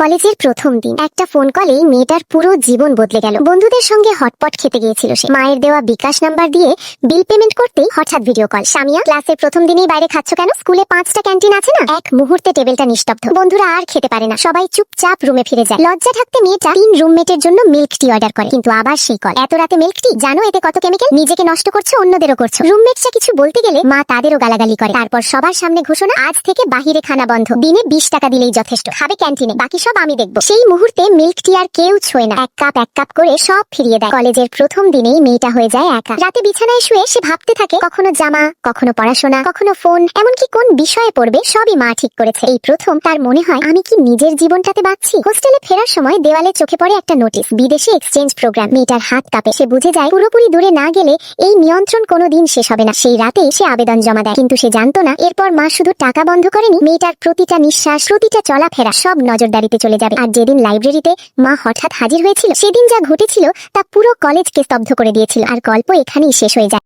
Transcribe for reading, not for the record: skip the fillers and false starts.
কলেজের প্রথম দিন একটা ফোন কলেই মেয়েটার পুরো জীবন বদলে গেল। বন্ধুদের সঙ্গে হটপট খেতে গিয়েছিল সে। মায়ের দেওয়া বিকাশ নাম্বার দিয়ে বিল পেমেন্ট করতেই হঠাৎ ভিডিও কল। সামিয়া, ক্লাসের প্রথম দিনেই বাইরে খাচ্ছ কেন? স্কুলে 5টা ক্যান্টিন আছে না? এক মুহূর্তে টেবিলটা নিস্তব্ধ। বন্ধুরা আর খেতে পারে না, সবাই চুপচাপ রুমে ফিরে যায়। লজ্জা থাকতে মেয়েটা 3 রুমমেটের জন্য মিল্ক টি অর্ডার করে, কিন্তু আবার সেই কল। এত রাতে মিল্ক টি? জানো এতে কত কেমিক্যাল? নিজেকে নষ্ট করছো, অন্যদেরও করছো। রুমমেটরা কিছু বলতে গেলে মা তাদেরও গালাগালি করে। তারপর সবার সামনে ঘোষণা, আজ থেকে বাহিরে খানা বন্ধ, দিনে 20 টাকা দিলেই যথেষ্ট, খাবে ক্যান্টিনে, বাকি সব আমি দেখবো। সেই মুহূর্তে মিল্ক টি আর কেউ ছোঁয় না, এক কাপ করে সব ফিরিয়ে দেয়। কলেজের প্রথম দিনেই মেয়েটা হয়ে যায় একা। রাতে বিছানায় শুয়ে সে ভাবতে থাকে, কখনো জামা, কখনো পড়াশোনা, কখনো ফোন, এমনকি কোন বিষয়ে পড়বে সবই মা ঠিক করেছে। এই প্রথম তার মনে হয়, আমি কি নিজের জীবনটাতে বাঁচছি? হোস্টেলে ফেরার সময় দেওয়ালে চোখে পড়ে একটা নোটিশ, বিদেশে এক্সচেঞ্জ প্রোগ্রাম। মেয়েটার হাত কাঁপে। সে বুঝে যায় পুরোপুরি দূরে না গেলে এই নিয়ন্ত্রণ কোনোদিন শেষ হবে না। সেই রাতেই সে আবেদন জমা দেয়, কিন্তু সে জানতো না এরপর মা শুধু টাকা বন্ধ করেনি, মেয়েটার প্রতিটা নিঃশ্বাস, প্রতিটা চলাফেরা সব নজরদারিতে চলে যাবে। আর যেদিন লাইব্রেরিতে মা হঠাৎ হাজির হয়েছিল, সেদিন যা ঘটেছিল তা পুরো কলেজকে স্তব্ধ করে দিয়েছিল। আর গল্প এখানেই শেষ হয়ে যায়।